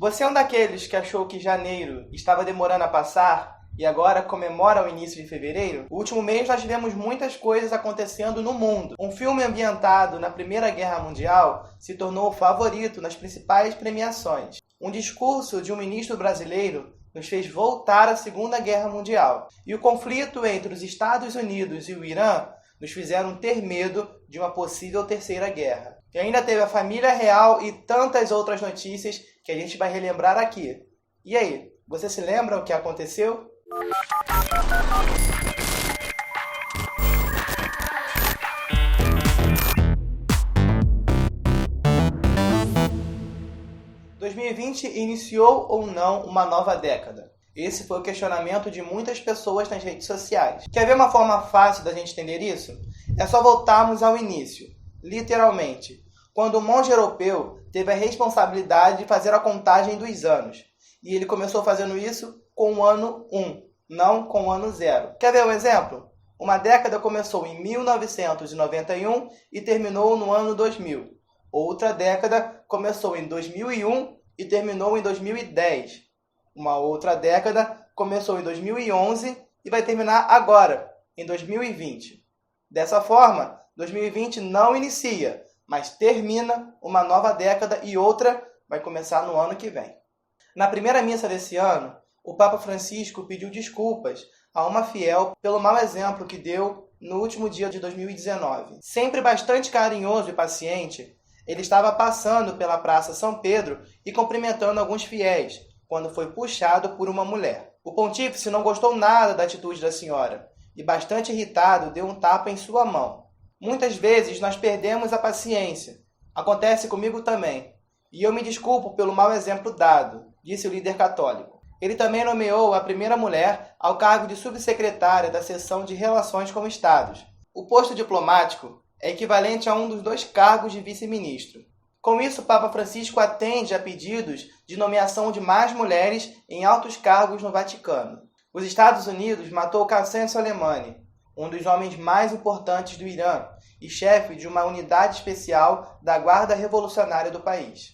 Você é um daqueles que achou que janeiro estava demorando a passar e agora comemora o início de fevereiro? No último mês nós tivemos muitas coisas acontecendo no mundo. Um filme ambientado na Primeira Guerra Mundial se tornou o favorito nas principais premiações. Um discurso de um ministro brasileiro nos fez voltar à Segunda Guerra Mundial. E o conflito entre os Estados Unidos e o Irã nos fizeram ter medo de uma possível terceira guerra. E ainda teve a família real e tantas outras notícias que a gente vai relembrar aqui. E aí, você se lembra o que aconteceu? « 2020 iniciou ou não uma nova década? Esse foi o questionamento de muitas pessoas nas redes sociais. Quer ver uma forma fácil da gente entender isso? É só voltarmos ao início, literalmente, quando o monge europeu teve a responsabilidade de fazer a contagem dos anos. E ele começou fazendo isso com o ano 1, não com o ano 0. Quer ver um exemplo? Uma década começou em 1991 e terminou no ano 2000. Outra década começou em 2001 e terminou em 2010. Uma outra década começou em 2011 e vai terminar agora, em 2020. Dessa forma, 2020 não inicia, mas termina uma nova década e outra vai começar no ano que vem. Na primeira missa desse ano, o Papa Francisco pediu desculpas a uma fiel pelo mau exemplo que deu no último dia de 2019. Sempre bastante carinhoso e paciente, ele estava passando pela Praça São Pedro e cumprimentando alguns fiéis, quando foi puxado por uma mulher. O pontífice não gostou nada da atitude da senhora e, bastante irritado, deu um tapa em sua mão. Muitas vezes nós perdemos a paciência. Acontece comigo também. E eu me desculpo pelo mau exemplo dado, disse o líder católico. Ele também nomeou a primeira mulher ao cargo de subsecretária da seção de Relações com Estados. O posto diplomático é equivalente a um dos 2 cargos de vice-ministro. Com isso, o Papa Francisco atende a pedidos de nomeação de mais mulheres em altos cargos no Vaticano. Os Estados Unidos matou Qassem Soleimani, um dos homens mais importantes do Irã e chefe de uma unidade especial da Guarda Revolucionária do país.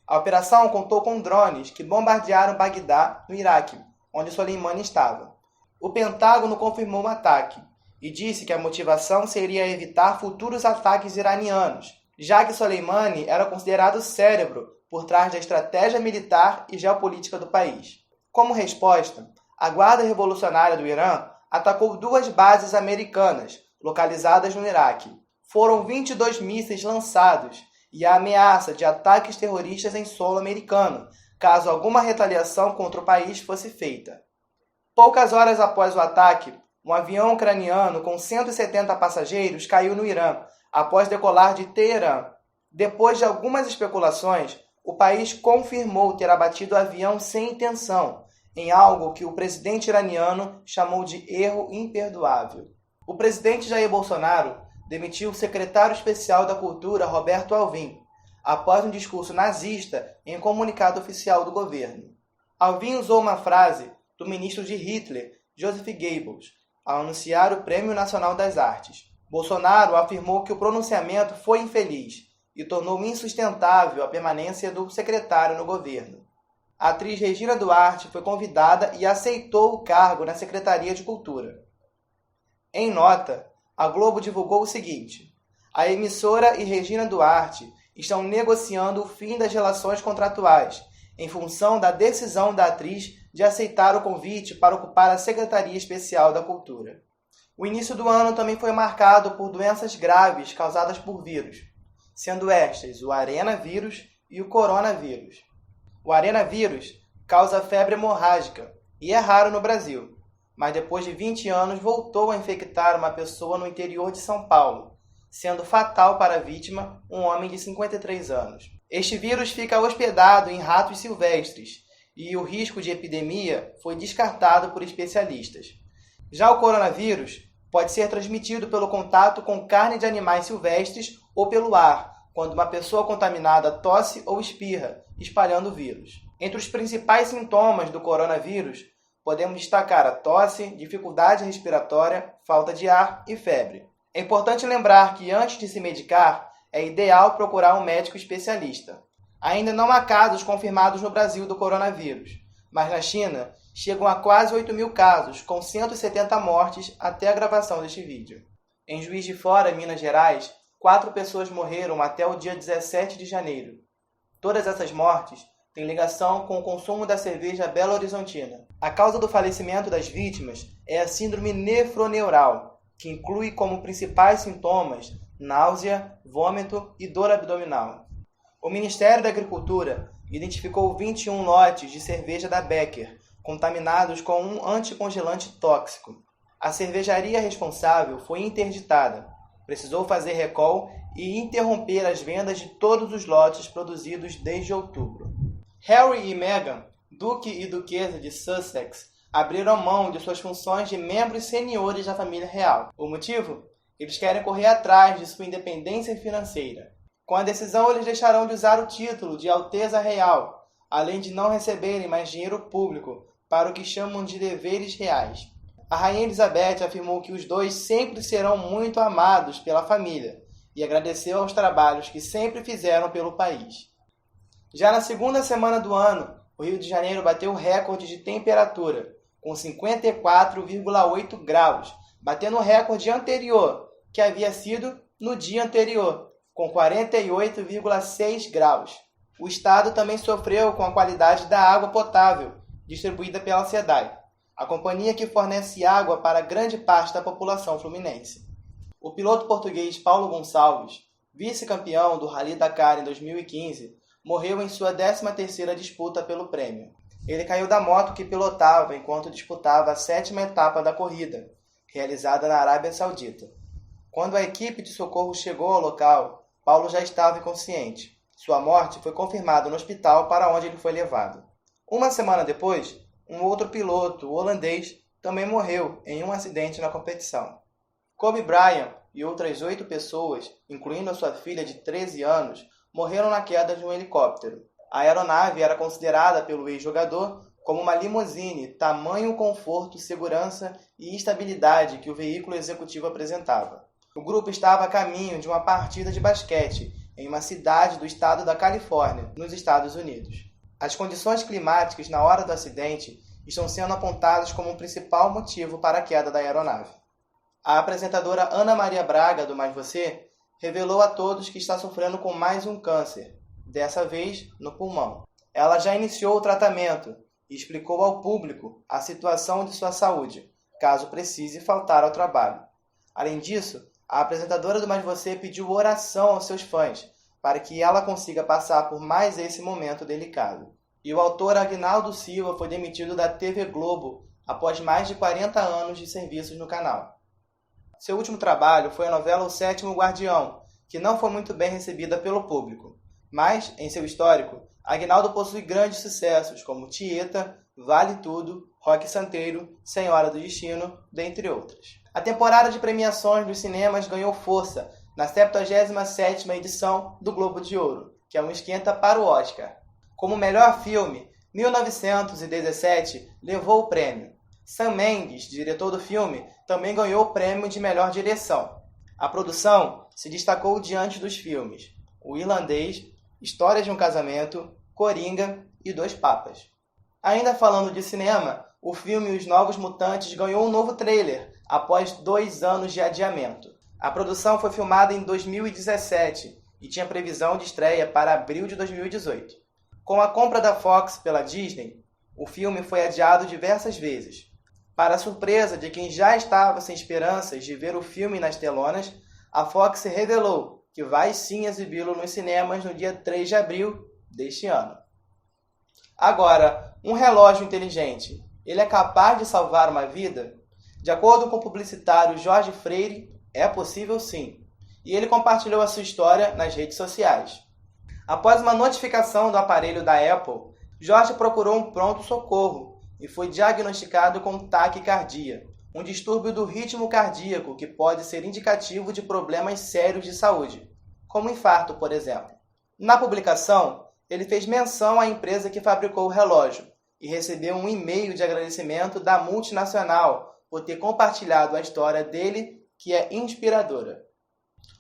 A operação contou com drones que bombardearam Bagdá, no Iraque, onde Soleimani estava. O Pentágono confirmou o ataque e disse que a motivação seria evitar futuros ataques iranianos, já que Soleimani era considerado o cérebro por trás da estratégia militar e geopolítica do país. Como resposta, a Guarda Revolucionária do Irã atacou 2 bases americanas, localizadas no Iraque. Foram 22 mísseis lançados e a ameaça de ataques terroristas em solo americano, caso alguma retaliação contra o país fosse feita. Poucas horas após o ataque, um avião ucraniano com 170 passageiros caiu no Irã, após decolar de Teherã. Depois de algumas especulações, o país confirmou ter abatido o avião sem intenção, em algo que o presidente iraniano chamou de erro imperdoável. O presidente Jair Bolsonaro demitiu o secretário especial da Cultura, Roberto Alvim, após um discurso nazista em um comunicado oficial do governo. Alvim usou uma frase do ministro de Hitler, Joseph Goebbels, ao anunciar o Prêmio Nacional das Artes. Bolsonaro afirmou que o pronunciamento foi infeliz e tornou insustentável a permanência do secretário no governo. A atriz Regina Duarte foi convidada e aceitou o cargo na Secretaria de Cultura. Em nota, a Globo divulgou o seguinte: a emissora e Regina Duarte estão negociando o fim das relações contratuais, em função da decisão da atriz de aceitar o convite para ocupar a Secretaria Especial da Cultura. O início do ano também foi marcado por doenças graves causadas por vírus, sendo estas o arenavírus e o coronavírus. O arenavírus causa febre hemorrágica e é raro no Brasil, mas depois de 20 anos voltou a infectar uma pessoa no interior de São Paulo, sendo fatal para a vítima, um homem de 53 anos. Este vírus fica hospedado em ratos silvestres e o risco de epidemia foi descartado por especialistas. Já o coronavírus pode ser transmitido pelo contato com carne de animais silvestres ou pelo ar, quando uma pessoa contaminada tosse ou espirra, espalhando o vírus. Entre os principais sintomas do coronavírus, podemos destacar a tosse, dificuldade respiratória, falta de ar e febre. É importante lembrar que antes de se medicar, é ideal procurar um médico especialista. Ainda não há casos confirmados no Brasil do coronavírus, mas na China chegam a quase 8.000 casos, com 170 mortes até a gravação deste vídeo. Em Juiz de Fora, Minas Gerais, 4 pessoas morreram até o dia 17 de janeiro. Todas essas mortes têm ligação com o consumo da cerveja Belo Horizontina. A causa do falecimento das vítimas é a síndrome nefroneural, que inclui como principais sintomas náusea, vômito e dor abdominal. O Ministério da Agricultura identificou 21 lotes de cerveja da Becker, contaminados com um anticongelante tóxico. A cervejaria responsável foi interditada, precisou fazer recall e interromper as vendas de todos os lotes produzidos desde outubro. Harry e Meghan, duque e duquesa de Sussex, abriram mão de suas funções de membros seniores da família real. O motivo? Eles querem correr atrás de sua independência financeira. Com a decisão, eles deixarão de usar o título de Alteza Real, além de não receberem mais dinheiro público para o que chamam de deveres reais. A Rainha Elizabeth afirmou que os dois sempre serão muito amados pela família e agradeceu aos trabalhos que sempre fizeram pelo país. Já na segunda semana do ano, o Rio de Janeiro bateu o recorde de temperatura, com 54,8 graus, batendo o recorde anterior, que havia sido no dia anterior, com 48,6 graus. O estado também sofreu com a qualidade da água potável, distribuída pela SEDAI, a companhia que fornece água para grande parte da população fluminense. O piloto português Paulo Gonçalves, vice-campeão do Rally Dakar em 2015, morreu em sua 13ª disputa pelo prêmio. Ele caiu da moto que pilotava enquanto disputava a 7ª etapa da corrida, realizada na Arábia Saudita. Quando a equipe de socorro chegou ao local, Paulo já estava inconsciente. Sua morte foi confirmada no hospital para onde ele foi levado. Uma semana depois, um outro piloto, o holandês, também morreu em um acidente na competição. Kobe Bryant e outras 8 pessoas, incluindo a sua filha de 13 anos, morreram na queda de um helicóptero. A aeronave era considerada pelo ex-jogador como uma limusine, tamanho conforto, segurança e estabilidade que o veículo executivo apresentava. O grupo estava a caminho de uma partida de basquete em uma cidade do estado da Califórnia, nos Estados Unidos. As condições climáticas na hora do acidente estão sendo apontadas como o principal motivo para a queda da aeronave. A apresentadora Ana Maria Braga, do Mais Você, revelou a todos que está sofrendo com mais um câncer, dessa vez no pulmão. Ela já iniciou o tratamento e explicou ao público a situação de sua saúde, caso precise faltar ao trabalho. Além disso, a apresentadora do Mais Você pediu oração aos seus fãs, para que ela consiga passar por mais esse momento delicado. E o autor Agnaldo Silva foi demitido da TV Globo após mais de 40 anos de serviços no canal. Seu último trabalho foi a novela O Sétimo Guardião, que não foi muito bem recebida pelo público. Mas, em seu histórico, Agnaldo possui grandes sucessos como Tieta, Vale Tudo, Roque Santeiro, Senhora do Destino, dentre outras. A temporada de premiações dos cinemas ganhou força na 77ª edição do Globo de Ouro, que é um esquenta para o Oscar. Como melhor filme, 1917 levou o prêmio. Sam Mendes, diretor do filme, também ganhou o prêmio de melhor direção. A produção se destacou diante dos filmes O Irlandês, História de um Casamento, Coringa e Dois Papas. Ainda falando de cinema, o filme Os Novos Mutantes ganhou um novo trailer após 2 anos de adiamento. A produção foi filmada em 2017 e tinha previsão de estreia para abril de 2018. Com a compra da Fox pela Disney, o filme foi adiado diversas vezes. Para a surpresa de quem já estava sem esperanças de ver o filme nas telonas, a Fox revelou que vai sim exibi-lo nos cinemas no dia 3 de abril deste ano. Agora, um relógio inteligente, ele é capaz de salvar uma vida? De acordo com o publicitário Jorge Freire, é possível sim. E ele compartilhou a sua história nas redes sociais. Após uma notificação do aparelho da Apple, Jorge procurou um pronto-socorro e foi diagnosticado com taquicardia, um distúrbio do ritmo cardíaco que pode ser indicativo de problemas sérios de saúde, como infarto, por exemplo. Na publicação, ele fez menção à empresa que fabricou o relógio e recebeu um e-mail de agradecimento da multinacional por ter compartilhado a história dele, que é inspiradora.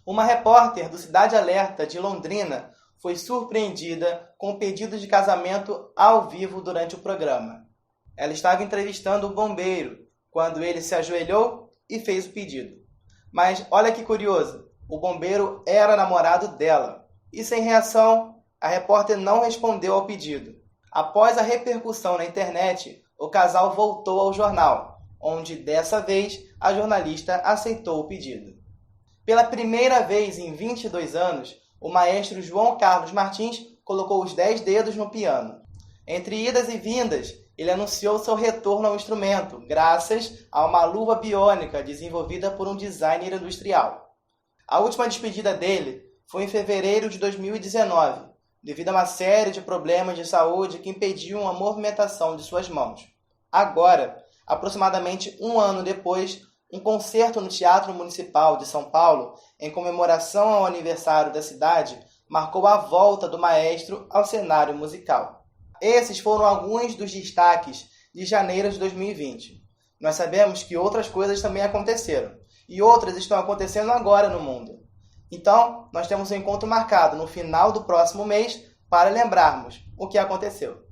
Uma repórter do Cidade Alerta de Londrina foi surpreendida com um pedido de casamento ao vivo durante o programa. Ela estava entrevistando o bombeiro quando ele se ajoelhou e fez o pedido. Mas olha que curioso, o bombeiro era namorado dela. E sem reação, a repórter não respondeu ao pedido. Após a repercussão na internet, o casal voltou ao jornal, onde dessa vez a jornalista aceitou o pedido. Pela primeira vez em 22 anos, o maestro João Carlos Martins colocou os 10 dedos no piano. Entre idas e vindas, ele anunciou seu retorno ao instrumento, graças a uma luva biônica desenvolvida por um designer industrial. A última despedida dele foi em fevereiro de 2019, devido a uma série de problemas de saúde que impediam a movimentação de suas mãos. Agora, aproximadamente um ano depois, um concerto no Teatro Municipal de São Paulo, em comemoração ao aniversário da cidade, marcou a volta do maestro ao cenário musical. Esses foram alguns dos destaques de janeiro de 2020. Nós sabemos que outras coisas também aconteceram, e outras estão acontecendo agora no mundo. Então, nós temos um encontro marcado no final do próximo mês para lembrarmos o que aconteceu.